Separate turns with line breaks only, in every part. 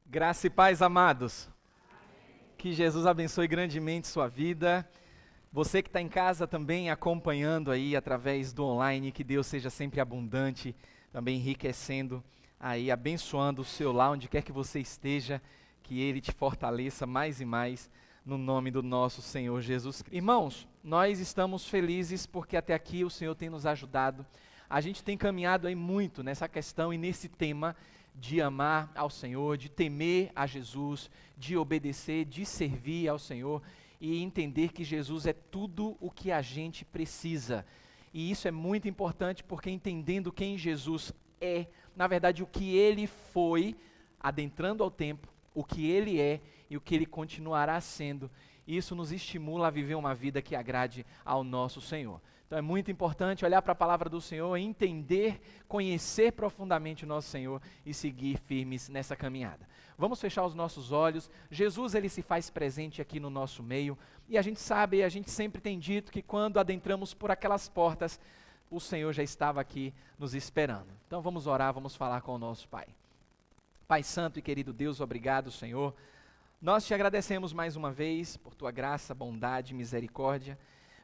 Graça e paz, amados. Que Jesus abençoe grandemente sua vida. Você que está em casa também acompanhando aí através do online, que Deus seja sempre abundante, também enriquecendo aí, abençoando o seu lar, onde quer que você esteja, que Ele te fortaleça mais e mais, no nome do nosso Senhor Jesus Cristo. Irmãos, nós estamos felizes porque até aqui o Senhor tem nos ajudado. A gente tem caminhado aí muito nessa questão e nesse tema de amar ao Senhor, de temer a Jesus, de obedecer, de servir ao Senhor e entender que Jesus é tudo o que a gente precisa. E isso é muito importante porque entendendo quem Jesus é, na verdade o que Ele foi, adentrando ao tempo, o que Ele é e o que Ele continuará sendo, isso nos estimula a viver uma vida que agrade ao nosso Senhor. Então é muito importante olhar para a palavra do Senhor, entender, conhecer profundamente o nosso Senhor e seguir firmes nessa caminhada. Vamos fechar os nossos olhos. Jesus, Ele se faz presente aqui no nosso meio e a gente sabe, a gente sempre tem dito que quando adentramos por aquelas portas, o Senhor já estava aqui nos esperando. Então vamos orar, vamos falar com o nosso Pai. Pai Santo e querido Deus, obrigado, Senhor. Nós te agradecemos mais uma vez por tua graça, bondade e misericórdia.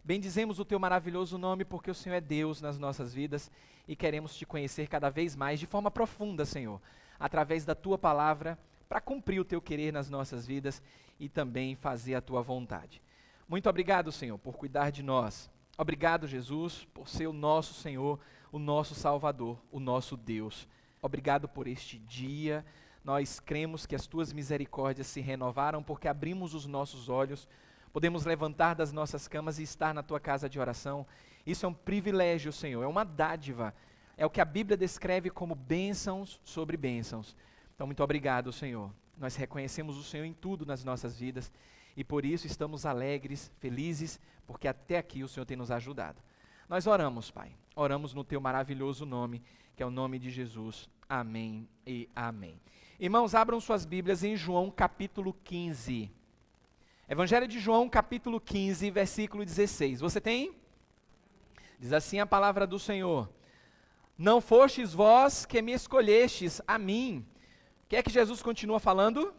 Bendizemos o teu maravilhoso nome porque o Senhor é Deus nas nossas vidas e queremos te conhecer cada vez mais de forma profunda, Senhor, através da tua palavra, para cumprir o teu querer nas nossas vidas e também fazer a tua vontade. Muito obrigado, Senhor, por cuidar de nós. Obrigado, Jesus, por ser o nosso Senhor, o nosso Salvador, o nosso Deus. Obrigado por este dia. Nós cremos que as tuas misericórdias se renovaram porque abrimos os nossos olhos, podemos levantar das nossas camas e estar na tua casa de oração. Isso é um privilégio, Senhor, é uma dádiva. É o que a Bíblia descreve como bênçãos sobre bênçãos. Então, muito obrigado, Senhor. Nós reconhecemos o Senhor em tudo nas nossas vidas e por isso estamos alegres, felizes, porque até aqui o Senhor tem nos ajudado. Nós oramos, Pai. Oramos no teu maravilhoso nome, que é o nome de Jesus. Amém e amém. Irmãos, abram suas Bíblias em João capítulo 15. Evangelho de João capítulo 15, versículo 16. Você tem? Diz assim a palavra do Senhor: não fostes vós que me escolhestes a mim. O que é que Jesus continua falando?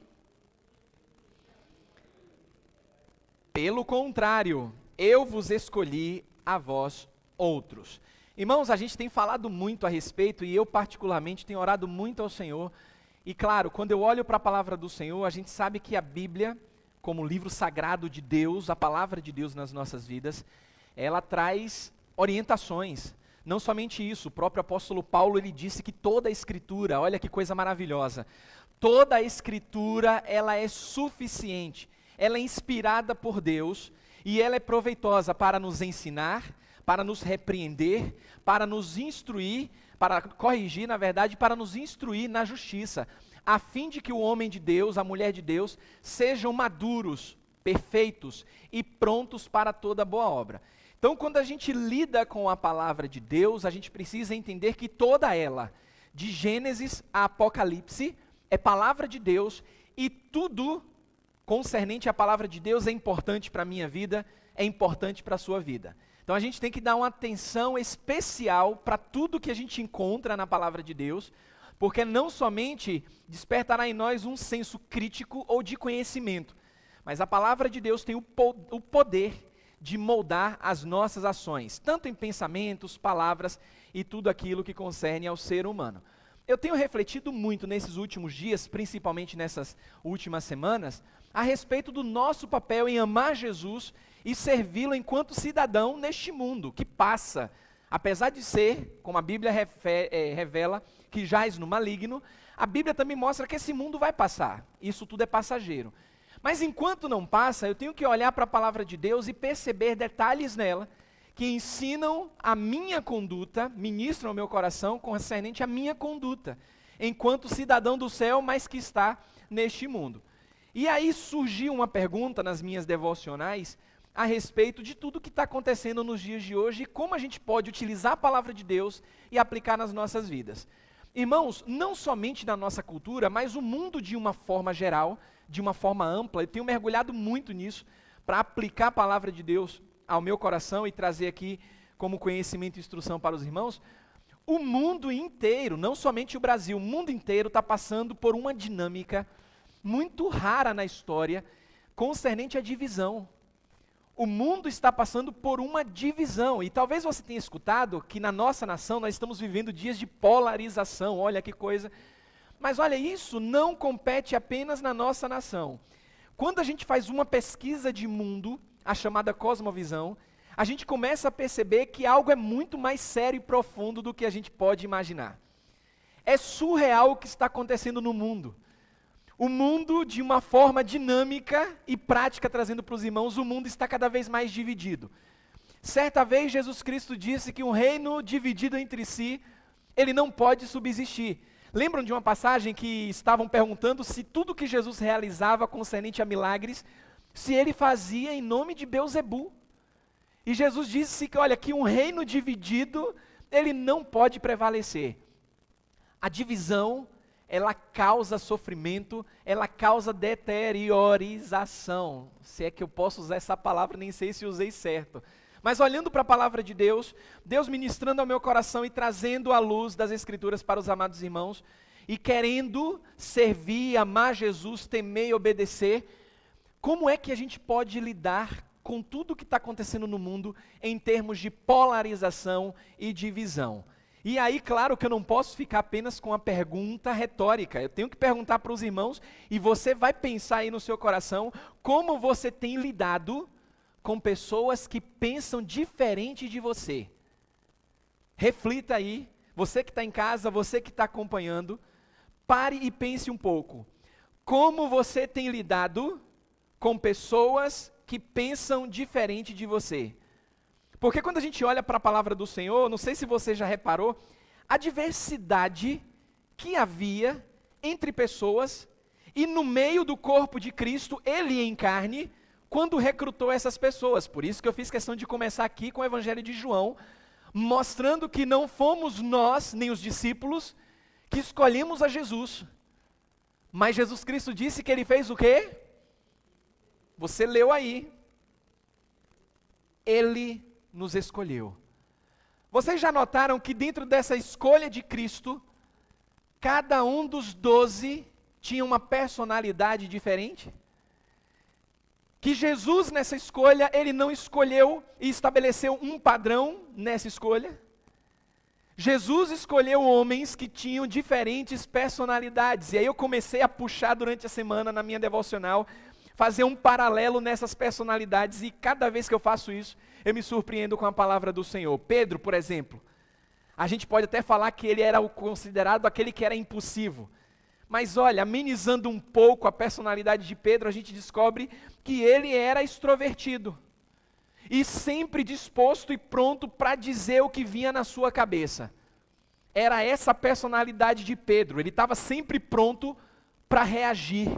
Pelo contrário, eu vos escolhi a vós outros. Irmãos, a gente tem falado muito a respeito e eu particularmente tenho orado muito ao Senhor. E claro, quando eu olho para a palavra do Senhor, a gente sabe que a Bíblia, como livro sagrado de Deus, a palavra de Deus nas nossas vidas, ela traz orientações. Não somente isso, o próprio apóstolo Paulo, ele disse que toda a Escritura, olha que coisa maravilhosa, toda a Escritura, ela é suficiente, ela é inspirada por Deus e ela é proveitosa para nos ensinar, para nos repreender, para nos instruir, para corrigir, na verdade, para nos instruir na justiça, a fim de que o homem de Deus, a mulher de Deus, sejam maduros, perfeitos e prontos para toda boa obra. Então, quando a gente lida com a palavra de Deus, a gente precisa entender que toda ela, de Gênesis a Apocalipse, é palavra de Deus e tudo concernente à palavra de Deus é importante para a minha vida, é importante para a sua vida. Então a gente tem que dar uma atenção especial para tudo que a gente encontra na palavra de Deus, porque não somente despertará em nós um senso crítico ou de conhecimento, mas a palavra de Deus tem o poder de moldar as nossas ações, tanto em pensamentos, palavras e tudo aquilo que concerne ao ser humano. Eu tenho refletido muito nesses últimos dias, principalmente nessas últimas semanas, a respeito do nosso papel em amar Jesus e servi-lo enquanto cidadão neste mundo que passa, apesar de ser, como a Bíblia revela, que jaz no maligno, a Bíblia também mostra que esse mundo vai passar, isso tudo é passageiro. Mas enquanto não passa, eu tenho que olhar para a palavra de Deus e perceber detalhes nela, que ensinam a minha conduta, ministram o meu coração concernente à minha conduta, enquanto cidadão do céu, mas que está neste mundo. E aí surgiu uma pergunta nas minhas devocionais a respeito de tudo que está acontecendo nos dias de hoje e como a gente pode utilizar a palavra de Deus e aplicar nas nossas vidas. Irmãos, não somente na nossa cultura, mas o mundo de uma forma geral, de uma forma ampla, eu tenho mergulhado muito nisso para aplicar a palavra de Deus ao meu coração e trazer aqui como conhecimento e instrução para os irmãos. O mundo inteiro, não somente o Brasil, o mundo inteiro está passando por uma dinâmica muito rara na história concernente à divisão. O mundo está passando por uma divisão, e talvez você tenha escutado que na nossa nação nós estamos vivendo dias de polarização, olha que coisa. Mas olha, isso não compete apenas na nossa nação. Quando a gente faz uma pesquisa de mundo, a chamada cosmovisão, a gente começa a perceber que algo é muito mais sério e profundo do que a gente pode imaginar. É surreal o que está acontecendo no mundo. O mundo, de uma forma dinâmica e prática, trazendo para os irmãos, o mundo está cada vez mais dividido. Certa vez, Jesus Cristo disse que um reino dividido entre si, ele não pode subsistir. Lembram de uma passagem que estavam perguntando se tudo que Jesus realizava concernente a milagres, se ele fazia em nome de Beelzebu? E Jesus disse que, olha, que um reino dividido, ele não pode prevalecer. A divisão, ela causa sofrimento, ela causa deteriorização. Se é que eu posso usar essa palavra, nem sei se usei certo. Mas olhando para a palavra de Deus, Deus ministrando ao meu coração e trazendo a luz das Escrituras para os amados irmãos, e querendo servir, amar Jesus, temer e obedecer, como é que a gente pode lidar com tudo o que está acontecendo no mundo em termos de polarização e divisão? E aí, claro que eu não posso ficar apenas com a pergunta retórica, eu tenho que perguntar para os irmãos, e você vai pensar aí no seu coração, como você tem lidado com pessoas que pensam diferente de você. Reflita aí, você que está em casa, você que está acompanhando, pare e pense um pouco. Como você tem lidado com pessoas que pensam diferente de você? Porque quando a gente olha para a palavra do Senhor, não sei se você já reparou, a diversidade que havia entre pessoas, e no meio do corpo de Cristo, Ele em carne, quando recrutou essas pessoas. Por isso que eu fiz questão de começar aqui com o Evangelho de João, mostrando que não fomos nós, nem os discípulos, que escolhemos a Jesus. Mas Jesus Cristo disse que Ele fez o quê? Você leu aí. Ele nos escolheu. Vocês já notaram que dentro dessa escolha de Cristo, cada um dos 12 tinha uma personalidade diferente? Que Jesus nessa escolha, Ele não escolheu e estabeleceu um padrão nessa escolha. Jesus escolheu homens que tinham diferentes personalidades. E aí eu comecei a puxar durante a semana na minha devocional, fazer um paralelo nessas personalidades, e cada vez que eu faço isso, eu me surpreendo com a palavra do Senhor. Pedro, por exemplo, a gente pode até falar que ele era o considerado aquele que era impulsivo. Mas olha, amenizando um pouco a personalidade de Pedro, a gente descobre que ele era extrovertido. E sempre disposto e pronto para dizer o que vinha na sua cabeça. Era essa a personalidade de Pedro, ele estava sempre pronto para reagir.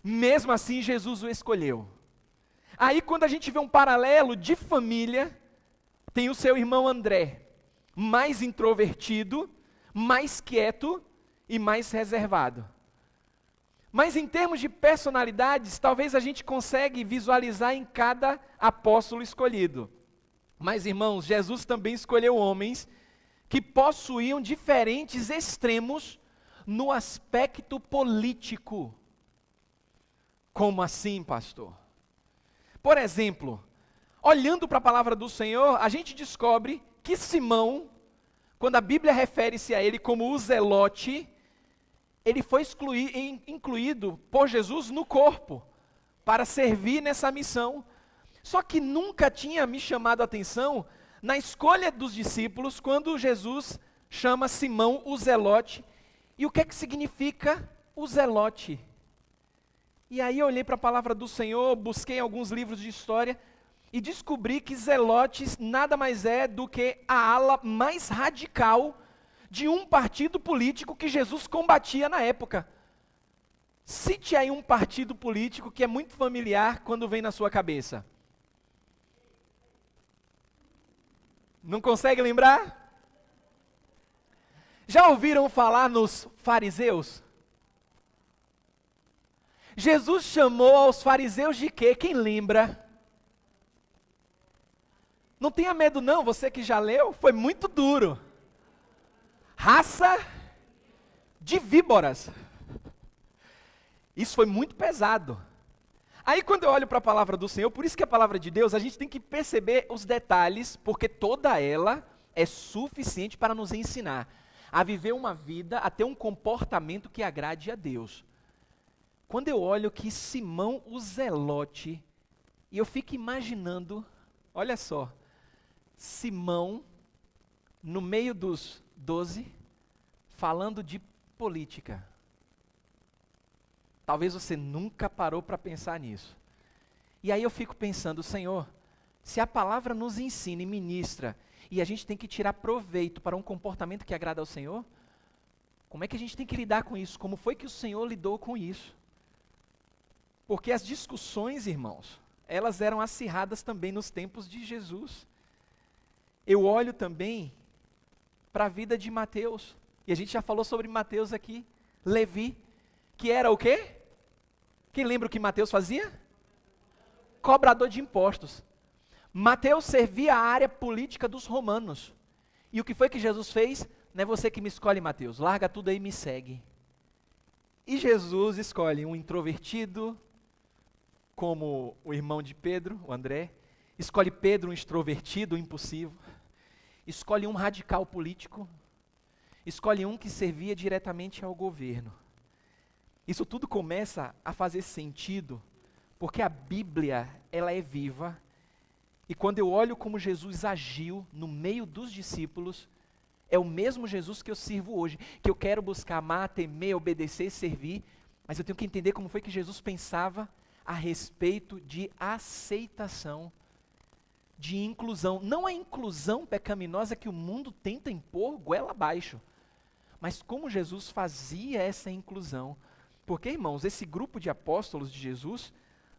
Mesmo assim, Jesus o escolheu. Aí quando a gente vê um paralelo de família, tem o seu irmão André, mais introvertido, mais quieto e mais reservado. Mas em termos de personalidades, talvez a gente consegue visualizar em cada apóstolo escolhido. Mas irmãos, Jesus também escolheu homens que possuíam diferentes extremos no aspecto político. Como assim, pastor? Por exemplo, olhando para a palavra do Senhor, a gente descobre que Simão, quando a Bíblia refere-se a ele como o Zelote, ele foi incluído por Jesus no corpo, para servir nessa missão. Só que nunca tinha me chamado a atenção na escolha dos discípulos, quando Jesus chama Simão o Zelote. E o que é que significa o Zelote? E aí eu olhei para a palavra do Senhor, busquei alguns livros de história e descobri que Zelotes nada mais é do que a ala mais radical de um partido político que Jesus combatia na época. Cite aí um partido político que é muito familiar quando vem na sua cabeça. Não consegue lembrar? Já ouviram falar nos fariseus? Jesus chamou aos fariseus de quê? Quem lembra? Não tenha medo não, você que já leu, foi muito duro. Raça de víboras. Isso foi muito pesado. Aí quando eu olho para a palavra do Senhor, por isso que a palavra de Deus, a gente tem que perceber os detalhes, porque toda ela é suficiente para nos ensinar a viver uma vida, a ter um comportamento que agrade a Deus. Quando eu olho que Simão o Zelote, e eu fico imaginando, olha só, Simão, no meio dos 12, falando de política. Talvez você nunca parou para pensar nisso. E aí eu fico pensando, Senhor, se a palavra nos ensina e ministra, e a gente tem que tirar proveito para um comportamento que agrada ao Senhor, como é que a gente tem que lidar com isso? Como foi que o Senhor lidou com isso? Porque as discussões, irmãos, elas eram acirradas também nos tempos de Jesus. Eu olho também para a vida de Mateus, e a gente já falou sobre Mateus aqui, Levi, que era o quê? Quem lembra o que Mateus fazia? Cobrador de impostos. Mateus servia a área política dos romanos. E o que foi que Jesus fez? Não é você que me escolhe, Mateus, larga tudo aí e me segue. E Jesus escolhe um introvertido, como o irmão de Pedro, o André, escolhe Pedro, um extrovertido, um impulsivo, escolhe um radical político, escolhe um que servia diretamente ao governo. Isso tudo começa a fazer sentido, porque a Bíblia, ela é viva, e quando eu olho como Jesus agiu no meio dos discípulos, é o mesmo Jesus que eu sirvo hoje, que eu quero buscar amar, temer, obedecer, servir, mas eu tenho que entender como foi que Jesus pensava a respeito de aceitação, de inclusão. Não a inclusão pecaminosa que o mundo tenta impor goela abaixo, mas como Jesus fazia essa inclusão. Porque, irmãos, esse grupo de apóstolos de Jesus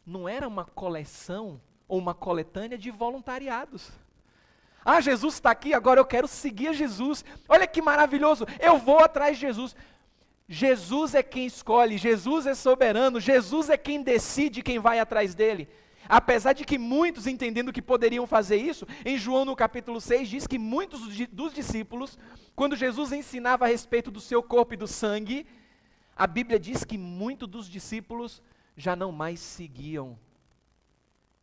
não era uma coleção ou uma coletânea de voluntariados. Ah, Jesus está aqui, agora eu quero seguir a Jesus. Olha que maravilhoso, eu vou atrás de Jesus. Jesus é quem escolhe, Jesus é soberano, Jesus é quem decide quem vai atrás dele. Apesar de que muitos, entendendo que poderiam fazer isso, em João no capítulo 6 diz que muitos dos discípulos, quando Jesus ensinava a respeito do seu corpo e do sangue, a Bíblia diz que muitos dos discípulos já não mais seguiam.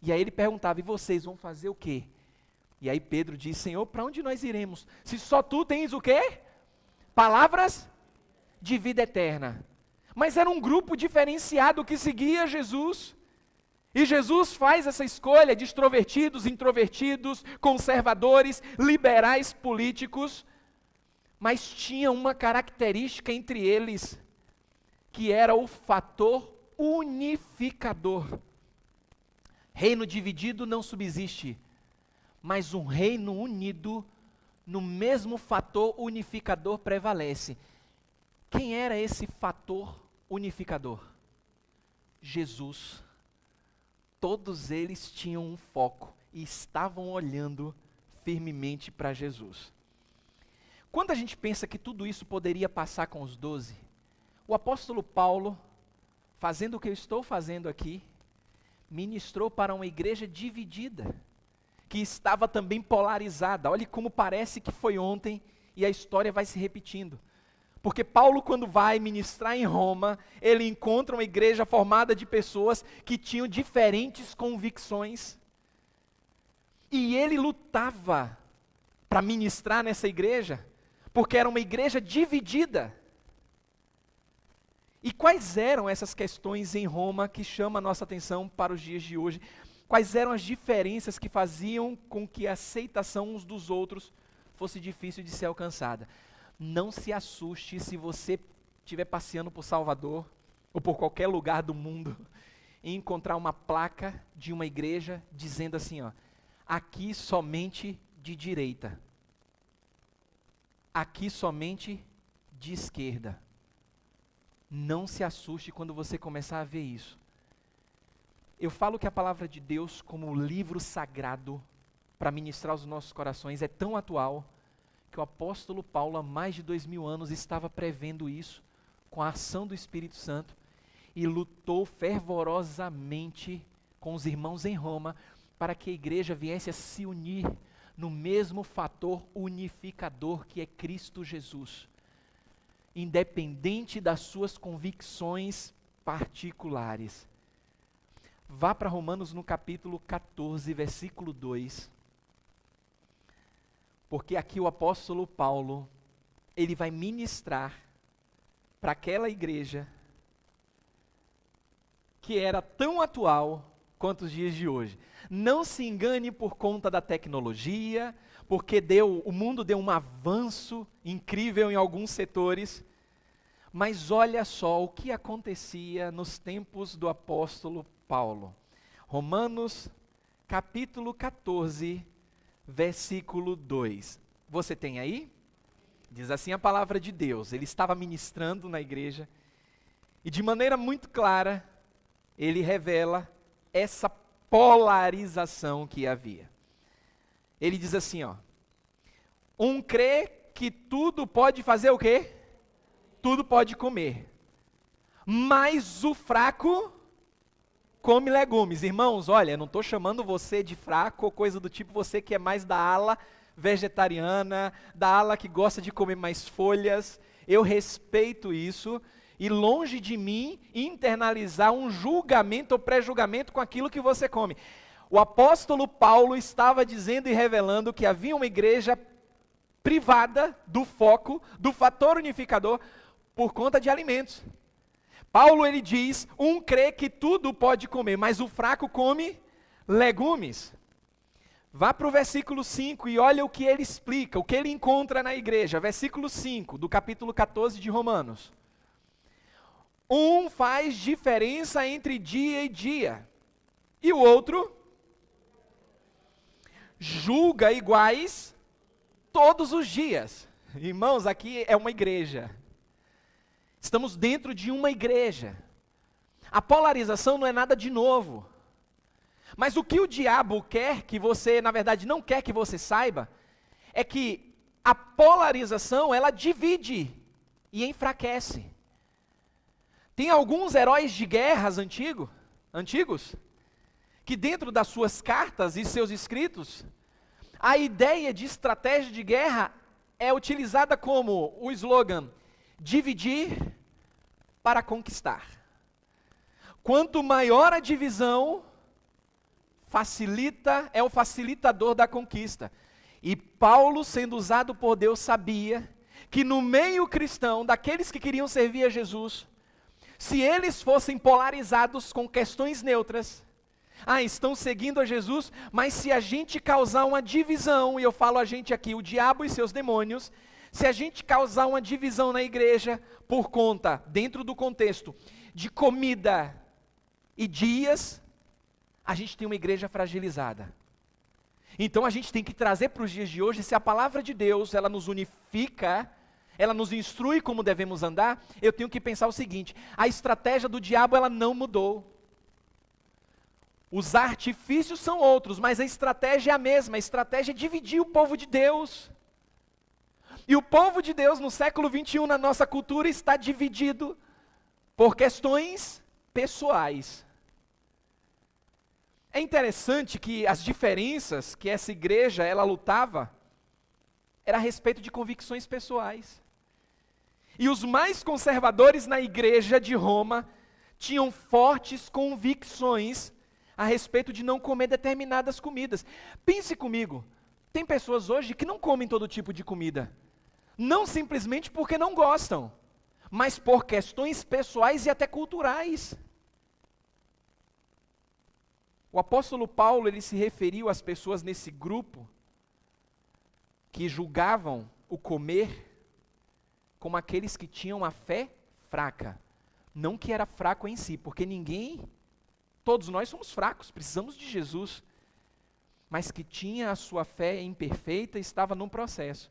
E aí ele perguntava, e vocês vão fazer o quê? E aí Pedro diz, Senhor, para onde nós iremos? Se só tu tens o quê? Palavras de vida eterna. Mas era um grupo diferenciado que seguia Jesus. E Jesus faz essa escolha de extrovertidos, introvertidos, conservadores, liberais, políticos. Mas tinha uma característica entre eles, que era o fator unificador. Reino dividido não subsiste, mas um reino unido, no mesmo fator unificador prevalece. Quem era esse fator unificador? Jesus. Todos eles tinham um foco e estavam olhando firmemente para Jesus. Quando a gente pensa que tudo isso poderia passar com os 12, o apóstolo Paulo, fazendo o que eu estou fazendo aqui, ministrou para uma igreja dividida, que estava também polarizada. Olhe como parece que foi ontem e a história vai se repetindo. Porque Paulo, quando vai ministrar em Roma, ele encontra uma igreja formada de pessoas que tinham diferentes convicções. E ele lutava para ministrar nessa igreja, porque era uma igreja dividida. E quais eram essas questões em Roma que chamam a nossa atenção para os dias de hoje? Quais eram as diferenças que faziam com que a aceitação uns dos outros fosse difícil de ser alcançada? Não se assuste se você estiver passeando por Salvador ou por qualquer lugar do mundo e encontrar uma placa de uma igreja dizendo assim, ó, aqui somente de direita, aqui somente de esquerda. Não se assuste quando você começar a ver isso. Eu falo que a palavra de Deus, como livro sagrado para ministrar os nossos corações, é tão atual que o apóstolo Paulo, há mais de 2000 anos, estava prevendo isso com a ação do Espírito Santo e lutou fervorosamente com os irmãos em Roma para que a igreja viesse a se unir no mesmo fator unificador que é Cristo Jesus. Independente das suas convicções particulares. Vá para Romanos no capítulo 14, versículo 2. Porque aqui o apóstolo Paulo, ele vai ministrar para aquela igreja que era tão atual quanto os dias de hoje. Não se engane por conta da tecnologia, porque o mundo deu um avanço incrível em alguns setores, mas olha só o que acontecia nos tempos do apóstolo Paulo. Romanos capítulo 14, versículo 2. Você tem aí? Diz assim a palavra de Deus. Ele estava ministrando na igreja e de maneira muito clara ele revela essa polarização que havia. Ele diz assim, ó: um crê que tudo pode fazer o quê? Tudo pode comer, mas o fraco come legumes. Irmãos, olha, eu não estou chamando você de fraco ou coisa do tipo, você que é mais da ala vegetariana, da ala que gosta de comer mais folhas. Eu respeito isso e longe de mim internalizar um julgamento ou pré-julgamento com aquilo que você come. O apóstolo Paulo estava dizendo e revelando que havia uma igreja privada do foco, do fator unificador, por conta de alimentos. Paulo, ele diz, um crê que tudo pode comer, mas o fraco come legumes. Vá para o versículo 5 e olha o que ele explica, o que ele encontra na igreja. Versículo 5 do capítulo 14 de Romanos. Um faz diferença entre dia e dia, e o outro julga iguais todos os dias. Irmãos, aqui é uma igreja. Estamos dentro de uma igreja. A polarização não é nada de novo. Mas o que o diabo quer que você, na verdade, não quer que você saiba, é que a polarização, ela divide e enfraquece. Tem alguns heróis de guerras antigos, que dentro das suas cartas e seus escritos, a ideia de estratégia de guerra é utilizada como o slogan: dividir para conquistar. Quanto maior a divisão, é o facilitador da conquista. E Paulo, sendo usado por Deus, sabia que no meio cristão, daqueles que queriam servir a Jesus, se eles fossem polarizados com questões neutras, estão seguindo a Jesus, mas se a gente causar uma divisão, e eu falo a gente aqui, o diabo e seus demônios, se a gente causar uma divisão na igreja por conta, dentro do contexto, de comida e dias, a gente tem uma igreja fragilizada. Então a gente tem que trazer para os dias de hoje, se a palavra de Deus, ela nos unifica, ela nos instrui como devemos andar, eu tenho que pensar o seguinte: a estratégia do diabo, ela não mudou. Os artifícios são outros, mas a estratégia é a mesma. A estratégia é dividir o povo de Deus. E o povo de Deus no século 21, na nossa cultura, está dividido por questões pessoais. É interessante que as diferenças que essa igreja, ela lutava, era a respeito de convicções pessoais. E os mais conservadores na igreja de Roma tinham fortes convicções a respeito de não comer determinadas comidas. Pense comigo, tem pessoas hoje que não comem todo tipo de comida, não simplesmente porque não gostam, mas por questões pessoais e até culturais. O apóstolo Paulo, ele se referiu às pessoas nesse grupo que julgavam o comer como aqueles que tinham a fé fraca. Não que era fraco em si, porque todos nós somos fracos, precisamos de Jesus. Mas que tinha a sua fé imperfeita e estava num processo.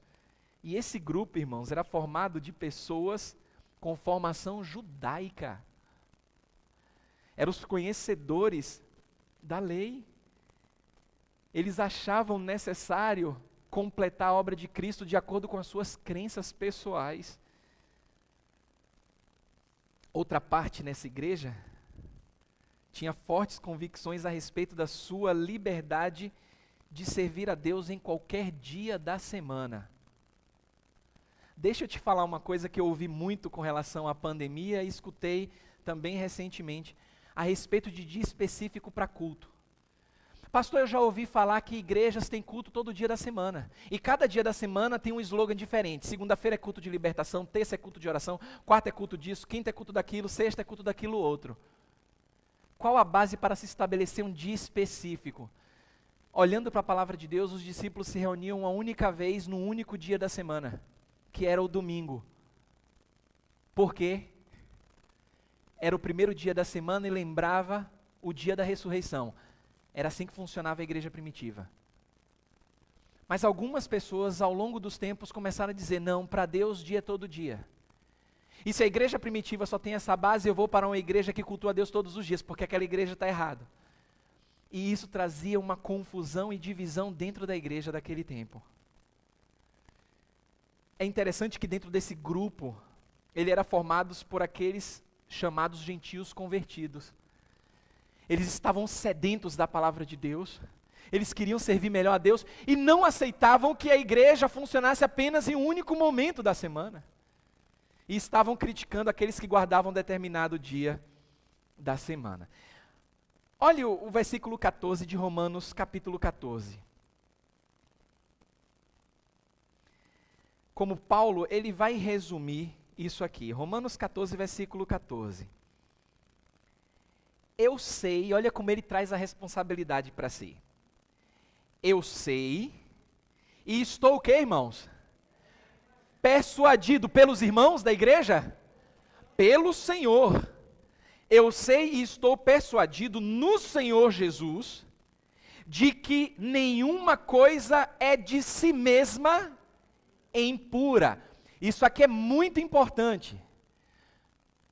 E esse grupo, irmãos, era formado de pessoas com formação judaica. Eram os conhecedores da lei. Eles achavam necessário completar a obra de Cristo de acordo com as suas crenças pessoais. Outra parte nessa igreja tinha fortes convicções a respeito da sua liberdade de servir a Deus em qualquer dia da semana. Deixa eu te falar uma coisa que eu ouvi muito com relação à pandemia e escutei também recentemente, a respeito de dia específico para culto. Pastor, eu já ouvi falar que igrejas têm culto todo dia da semana. E cada dia da semana tem um slogan diferente. Segunda-feira é culto de libertação, terça é culto de oração, quarta é culto disso, quinta é culto daquilo, sexta é culto daquilo outro. Qual a base para se estabelecer um dia específico? Olhando para a palavra de Deus, os discípulos se reuniam uma única vez no único dia da semana, que era o domingo. Por quê? Era o primeiro dia da semana e lembrava o dia da ressurreição. Era assim que funcionava a igreja primitiva. Mas algumas pessoas, ao longo dos tempos, começaram a dizer, não, para Deus, dia é todo dia. E se a igreja primitiva só tem essa base, eu vou para uma igreja que cultua a Deus todos os dias, porque aquela igreja está errada. E isso trazia uma confusão e divisão dentro da igreja daquele tempo. É interessante que dentro desse grupo, ele era formado por aqueles chamados gentios convertidos. Eles estavam sedentos da palavra de Deus, eles queriam servir melhor a Deus e não aceitavam que a igreja funcionasse apenas em um único momento da semana. E estavam criticando aqueles que guardavam determinado dia da semana. Olhe o versículo 14 de Romanos, capítulo 14. Como Paulo, ele vai resumir isso aqui. Romanos 14, versículo 14. Eu sei, olha como ele traz a responsabilidade para si. Eu sei, e estou o quê, irmãos? Persuadido pelos irmãos da igreja? Pelo Senhor. Eu sei e estou persuadido no Senhor Jesus, de que nenhuma coisa é de si mesma impura. Isso aqui é muito importante.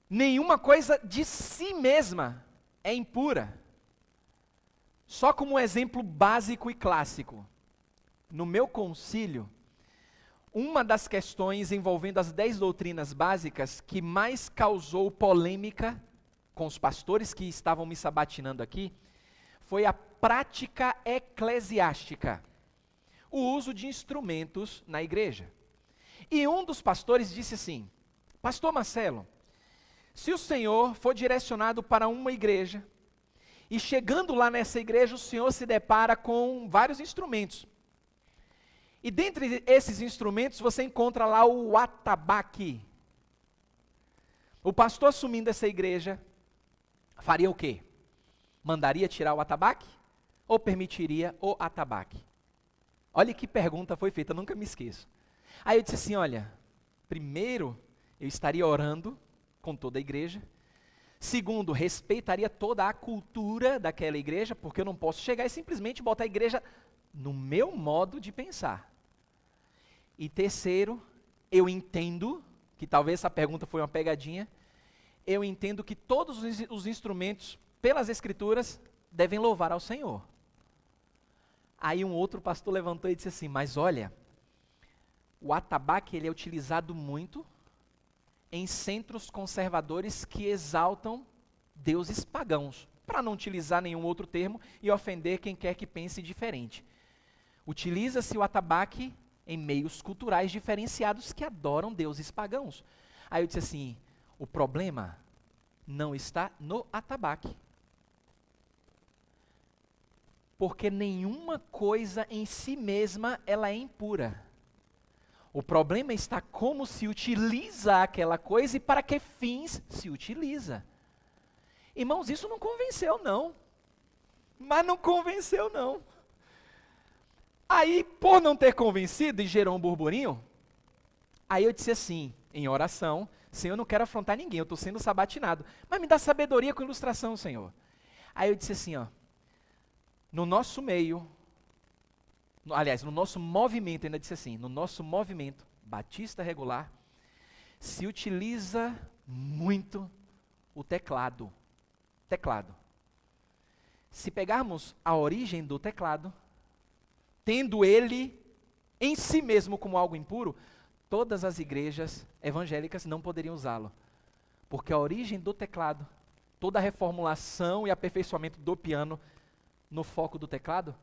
Nenhuma coisa de si mesma é impura. Só como um exemplo básico e clássico. No meu concílio, uma das questões envolvendo as 10 doutrinas básicas que mais causou polêmica com os pastores que estavam me sabatinando aqui, foi a prática eclesiástica, o uso de instrumentos na igreja. E um dos pastores disse assim, Pastor Marcelo, se o senhor for direcionado para uma igreja, e chegando lá nessa igreja o senhor se depara com vários instrumentos, e dentre esses instrumentos você encontra lá o atabaque. O pastor assumindo essa igreja, faria o quê? Mandaria tirar o atabaque? Ou permitiria o atabaque? Olha que pergunta foi feita, eu nunca me esqueço. Aí eu disse assim, olha, primeiro, eu estaria orando com toda a igreja. Segundo, respeitaria toda a cultura daquela igreja, porque eu não posso chegar e simplesmente botar a igreja no meu modo de pensar. E terceiro, eu entendo, que talvez essa pergunta foi uma pegadinha, eu entendo que todos os instrumentos, pelas escrituras, devem louvar ao Senhor. Aí um outro pastor levantou e disse assim, mas olha, o atabaque ele é utilizado muito em centros conservadores que exaltam deuses pagãos, para não utilizar nenhum outro termo e ofender quem quer que pense diferente. Utiliza-se o atabaque em meios culturais diferenciados que adoram deuses pagãos. Aí eu disse assim, o problema não está no atabaque. Porque nenhuma coisa em si mesma ela é impura. O problema está como se utiliza aquela coisa e para que fins se utiliza. Irmãos, isso não convenceu não. Mas não convenceu não. Aí, por não ter convencido e gerou um burburinho, aí eu disse assim, em oração, Senhor, eu não quero afrontar ninguém, eu estou sendo sabatinado, mas me dá sabedoria com ilustração, Senhor. Aí eu disse assim, ó, no nosso meio, aliás, no nosso movimento, ainda disse assim, no nosso movimento batista regular, se utiliza muito o teclado. Se pegarmos a origem do teclado, tendo ele em si mesmo como algo impuro, todas as igrejas evangélicas não poderiam usá-lo. Porque a origem do teclado, toda a reformulação e aperfeiçoamento do piano no foco do teclado,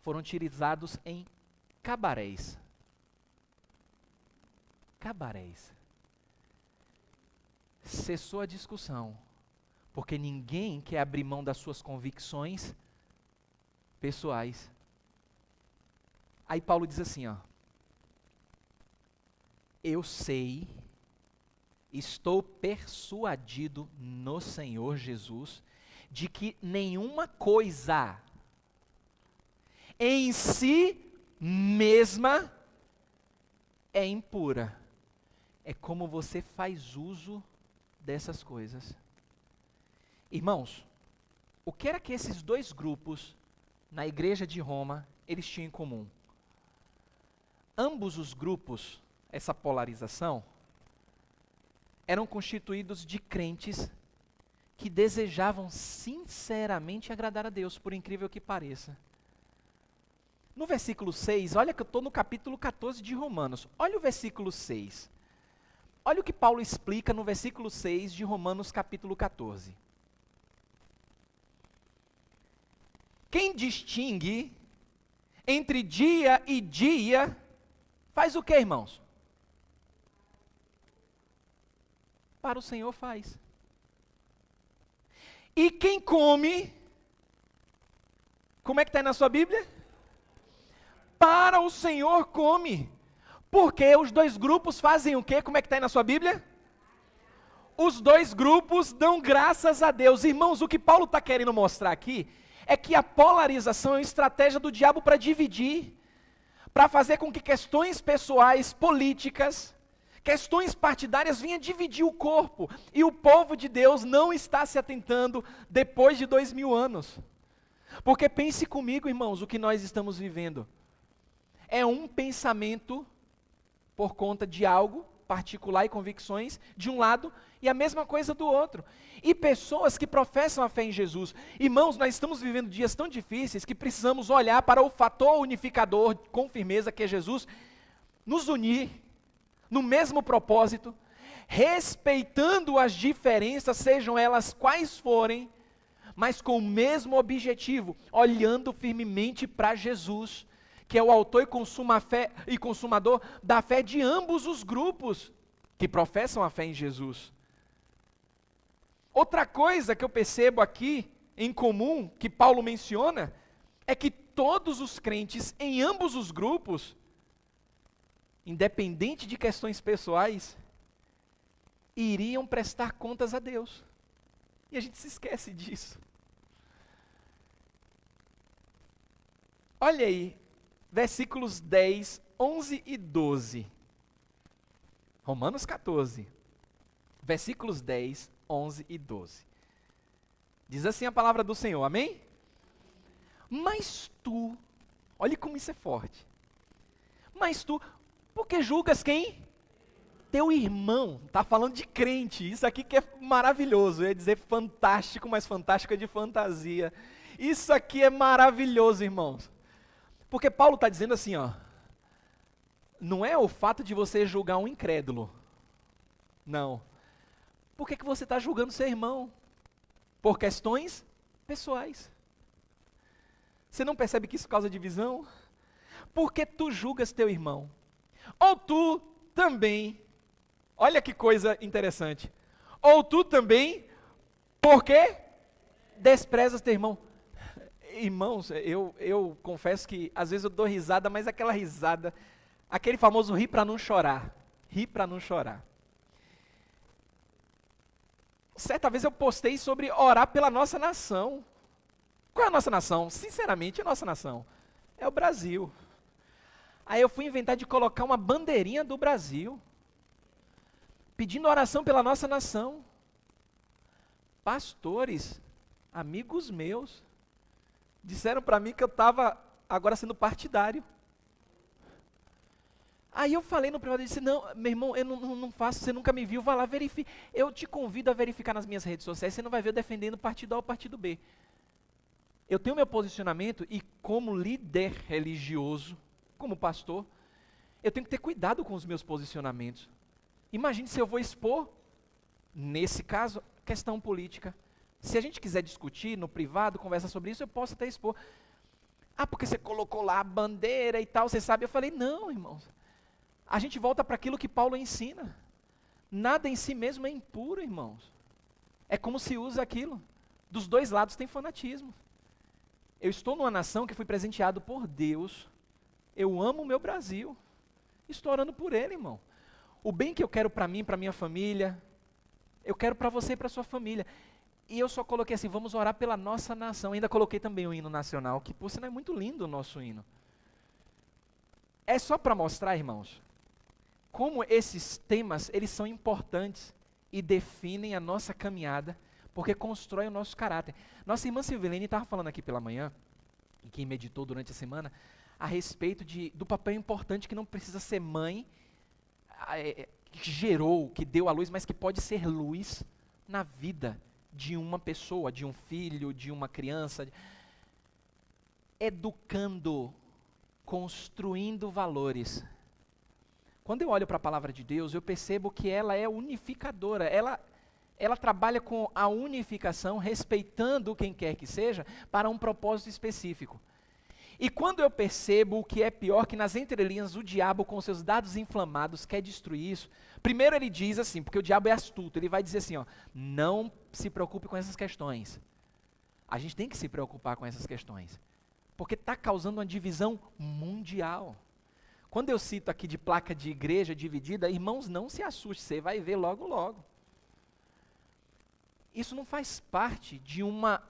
foram utilizados em cabarés. Cabarés. Cessou a discussão. Porque ninguém quer abrir mão das suas convicções pessoais. Aí Paulo diz assim, ó: eu sei, estou persuadido no Senhor Jesus, de que nenhuma coisa em si mesma é impura. É como você faz uso dessas coisas. Irmãos, o que era que esses dois grupos na igreja de Roma eles tinham em comum? Ambos os grupos, essa polarização, eram constituídos de crentes que desejavam sinceramente agradar a Deus, por incrível que pareça. No versículo 6, olha que eu estou no capítulo 14 de Romanos, olha o versículo 6. Olha o que Paulo explica no versículo 6 de Romanos capítulo 14. Quem distingue entre dia e dia, faz o que, irmãos? Para o Senhor faz. E quem come, como é que está aí na sua Bíblia? Para o Senhor come. Porque os dois grupos fazem o quê? Como é que está aí na sua Bíblia? Os dois grupos dão graças a Deus. Irmãos, o que Paulo está querendo mostrar aqui é que a polarização é uma estratégia do diabo para dividir, para fazer com que questões pessoais, políticas, questões partidárias venham dividir o corpo. E o povo de Deus não está se atentando depois de 2000 anos. Porque pense comigo, irmãos, o que nós estamos vivendo é um pensamento por conta de algo particular e convicções de um lado e a mesma coisa do outro. E pessoas que professam a fé em Jesus. Irmãos, nós estamos vivendo dias tão difíceis que precisamos olhar para o fator unificador com firmeza que é Jesus, nos unir no mesmo propósito, respeitando as diferenças, sejam elas quais forem, mas com o mesmo objetivo, olhando firmemente para Jesus, que é o autor e consumador da fé de ambos os grupos que professam a fé em Jesus. Outra coisa que eu percebo aqui, em comum, que Paulo menciona, é que todos os crentes em ambos os grupos, independente de questões pessoais, iriam prestar contas a Deus. E a gente se esquece disso. Olha aí, versículos 10, 11 e 12. Romanos 14, versículos 10, 11 e 12. Diz assim a palavra do Senhor, amém? Mas tu, olha como isso é forte. Mas tu, por que julgas quem? Teu irmão. Está falando de crente, isso aqui que é maravilhoso. Eu ia dizer fantástico, mas fantástico é de fantasia. Isso aqui é maravilhoso, irmãos. Porque Paulo está dizendo assim, ó, não é o fato de você julgar um incrédulo. Não. Por que você está julgando seu irmão? Por questões pessoais. Você não percebe que isso causa divisão? Porque tu julgas teu irmão. Ou tu também, olha que coisa interessante. Ou tu também, por quê? Desprezas teu irmão. Irmãos, eu confesso que às vezes eu dou risada, mas aquela risada, aquele famoso rir para não chorar. Rir para não chorar. Certa vez eu postei sobre orar pela nossa nação. Qual é a nossa nação? Sinceramente, a nossa nação é o Brasil. Aí eu fui inventar de colocar uma bandeirinha do Brasil, pedindo oração pela nossa nação. Pastores, amigos meus, disseram para mim que eu estava agora sendo partidário. Aí eu falei no privado, eu disse, não, meu irmão, eu não faço, você nunca me viu, vai lá, verifique. Eu te convido a verificar nas minhas redes sociais, você não vai ver eu defendendo o partido A ou o partido B. Eu tenho meu posicionamento e como líder religioso, como pastor, eu tenho que ter cuidado com os meus posicionamentos. Imagine se eu vou expor, nesse caso, questão política. Se a gente quiser discutir no privado, conversar sobre isso, eu posso até expor. Ah, porque você colocou lá a bandeira e tal, você sabe? Eu falei, não, irmãos. A gente volta para aquilo que Paulo ensina. Nada em si mesmo é impuro, irmãos. É como se usa aquilo. Dos dois lados tem fanatismo. Eu estou numa nação que fui presenteado por Deus. Eu amo o meu Brasil. Estou orando por ele, irmão. O bem que eu quero para mim, para minha família, eu quero para você e para sua família. E eu só coloquei assim, vamos orar pela nossa nação. Ainda coloquei também o hino nacional, que por sinal é muito lindo o nosso hino. É só para mostrar, irmãos, como esses temas, eles são importantes e definem a nossa caminhada, porque constrói o nosso caráter. Nossa irmã Silvelene estava falando aqui pela manhã, e quem meditou durante a semana, a respeito do papel importante que não precisa ser mãe, que gerou, que deu a luz, mas que pode ser luz na vida de uma pessoa, de um filho, de uma criança. Educando, construindo valores. Quando eu olho para a palavra de Deus, eu percebo que ela é unificadora, ela trabalha com a unificação, respeitando quem quer que seja, para um propósito específico. E quando eu percebo o que é pior, que nas entrelinhas o diabo com seus dados inflamados quer destruir isso, primeiro ele diz assim, porque o diabo é astuto, ele vai dizer assim, ó, não se preocupe com essas questões. A gente tem que se preocupar com essas questões, porque está causando uma divisão mundial. Quando eu cito aqui de placa de igreja dividida, irmãos, não se assuste, você vai ver logo logo. Isso não faz parte de uma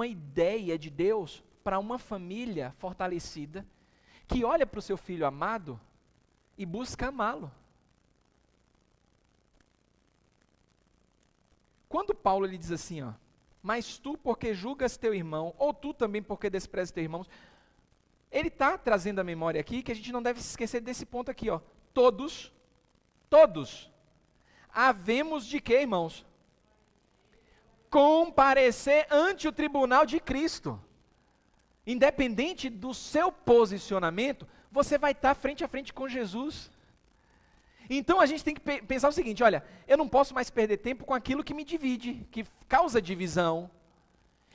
ideia de Deus para uma família fortalecida, que olha para o seu filho amado e busca amá-lo. Quando Paulo ele diz assim, ó, mas tu porque julgas teu irmão, ou tu também porque desprezas teu irmão, ele está trazendo à memória aqui que a gente não deve se esquecer desse ponto aqui, ó. Todos, havemos de quê, irmãos? Comparecer ante o tribunal de Cristo. Independente do seu posicionamento, você vai estar frente a frente com Jesus. Então a gente tem que pensar o seguinte, olha, eu não posso mais perder tempo com aquilo que me divide, que causa divisão.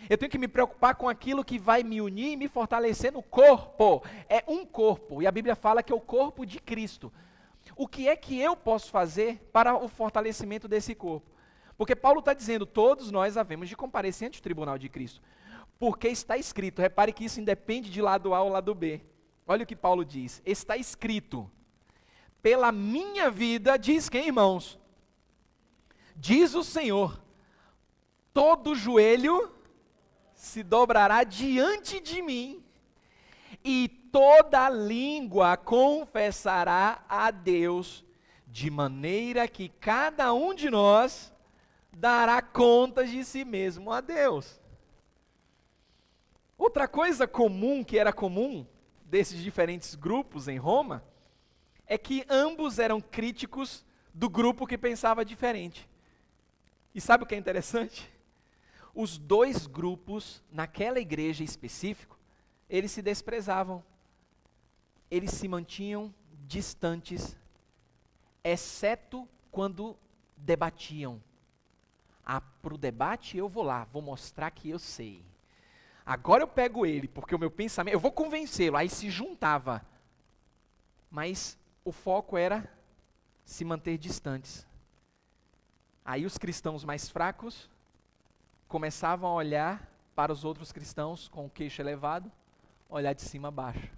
Eu tenho que me preocupar com aquilo que vai me unir e me fortalecer no corpo. É um corpo, e a Bíblia fala que é o corpo de Cristo. O que é que eu posso fazer para o fortalecimento desse corpo? Porque Paulo está dizendo, todos nós havemos de comparecer ante o tribunal de Cristo. Porque está escrito, repare que isso independe de lado A ou lado B. Olha o que Paulo diz, está escrito, pela minha vida, diz quem, irmãos? Diz o Senhor, todo joelho se dobrará diante de mim, e toda língua confessará a Deus, de maneira que cada um de nós dará contas de si mesmo a Deus. Outra coisa comum, que era comum desses diferentes grupos em Roma, é que ambos eram críticos do grupo que pensava diferente. E sabe o que é interessante? Os dois grupos, naquela igreja específica, eles se desprezavam. Eles se mantinham distantes, exceto quando debatiam. Para o debate eu vou lá, vou mostrar que eu sei. Agora eu pego ele, porque o meu pensamento, eu vou convencê-lo, aí se juntava. Mas o foco era se manter distantes. Aí os cristãos mais fracos começavam a olhar para os outros cristãos com o queixo elevado, olhar de cima a baixo.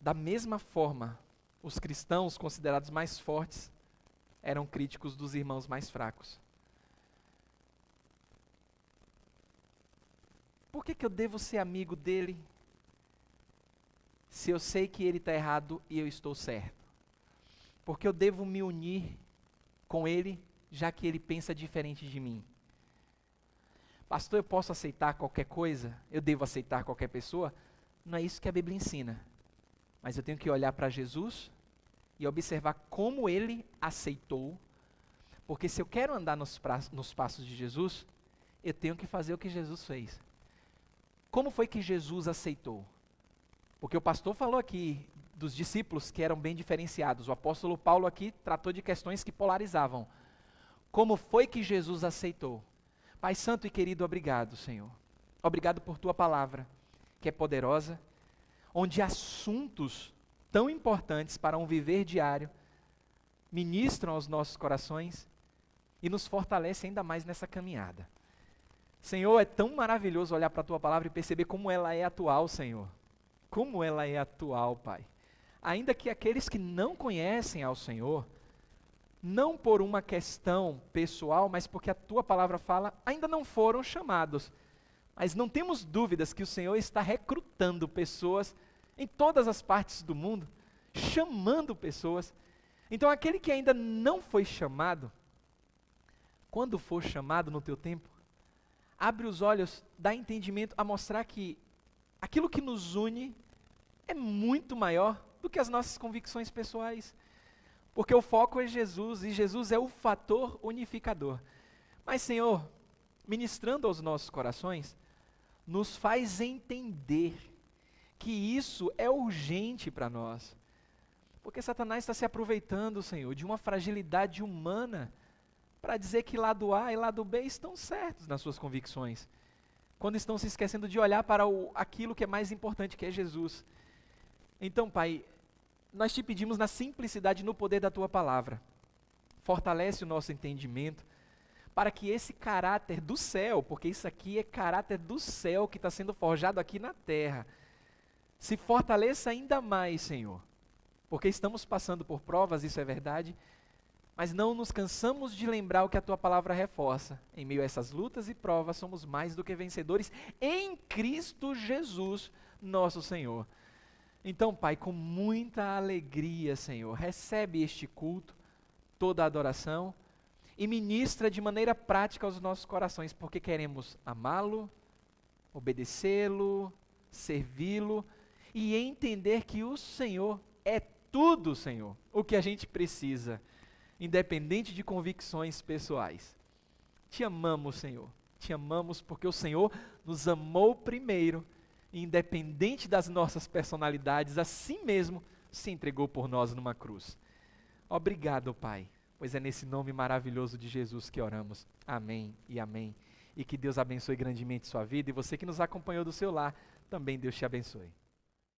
Da mesma forma, os cristãos considerados mais fortes eram críticos dos irmãos mais fracos. Por que eu devo ser amigo dele se eu sei que ele está errado e eu estou certo? Porque eu devo me unir com ele, já que ele pensa diferente de mim. Pastor, eu posso aceitar qualquer coisa? Eu devo aceitar qualquer pessoa? Não é isso que a Bíblia ensina. Mas eu tenho que olhar para Jesus e observar como ele aceitou. Porque se eu quero andar nos passos de Jesus, eu tenho que fazer o que Jesus fez. Como foi que Jesus aceitou? Porque o pastor falou aqui dos discípulos que eram bem diferenciados. O apóstolo Paulo aqui tratou de questões que polarizavam. Como foi que Jesus aceitou? Pai santo e querido, obrigado, Senhor. Obrigado por tua palavra, que é poderosa, onde assuntos tão importantes para um viver diário ministram aos nossos corações. e nos fortalece ainda mais nessa caminhada. Senhor, é tão maravilhoso olhar para a Tua palavra e perceber como ela é atual, Senhor. Como ela é atual, Pai. Ainda que aqueles que não conhecem ao Senhor, não por uma questão pessoal, mas porque a Tua palavra fala, ainda não foram chamados. Mas não temos dúvidas que o Senhor está recrutando pessoas em todas as partes do mundo, chamando pessoas. Então aquele que ainda não foi chamado, quando for chamado no teu tempo, abre os olhos, dá entendimento a mostrar que aquilo que nos une é muito maior do que as nossas convicções pessoais. Porque o foco é Jesus e Jesus é o fator unificador. Mas, Senhor, ministrando aos nossos corações, nos faz entender que isso é urgente para nós. Porque Satanás está se aproveitando, Senhor, de uma fragilidade humana para dizer que lado A e lado B estão certos nas suas convicções, quando estão se esquecendo de olhar para aquilo que é mais importante, que é Jesus. Então, Pai, nós te pedimos na simplicidade e no poder da Tua palavra, fortalece o nosso entendimento, para que esse caráter do céu, porque isso aqui é caráter do céu que está sendo forjado aqui na terra, se fortaleça ainda mais, Senhor, porque estamos passando por provas, isso é verdade, mas não nos cansamos de lembrar o que a Tua palavra reforça. Em meio a essas lutas e provas, somos mais do que vencedores em Cristo Jesus, nosso Senhor. Então, Pai, com muita alegria, Senhor, recebe este culto, toda a adoração, e ministra de maneira prática aos nossos corações, porque queremos amá-lo, obedecê-lo, servi-lo, e entender que o Senhor é tudo, Senhor, o que a gente precisa, independente de convicções pessoais. Te amamos, Senhor. Te amamos porque o Senhor nos amou primeiro, e independente das nossas personalidades, assim mesmo se entregou por nós numa cruz. Obrigado, Pai, pois é nesse nome maravilhoso de Jesus que oramos. Amém e amém. E que Deus abençoe grandemente sua vida, e você que nos acompanhou do seu lar, também Deus te abençoe.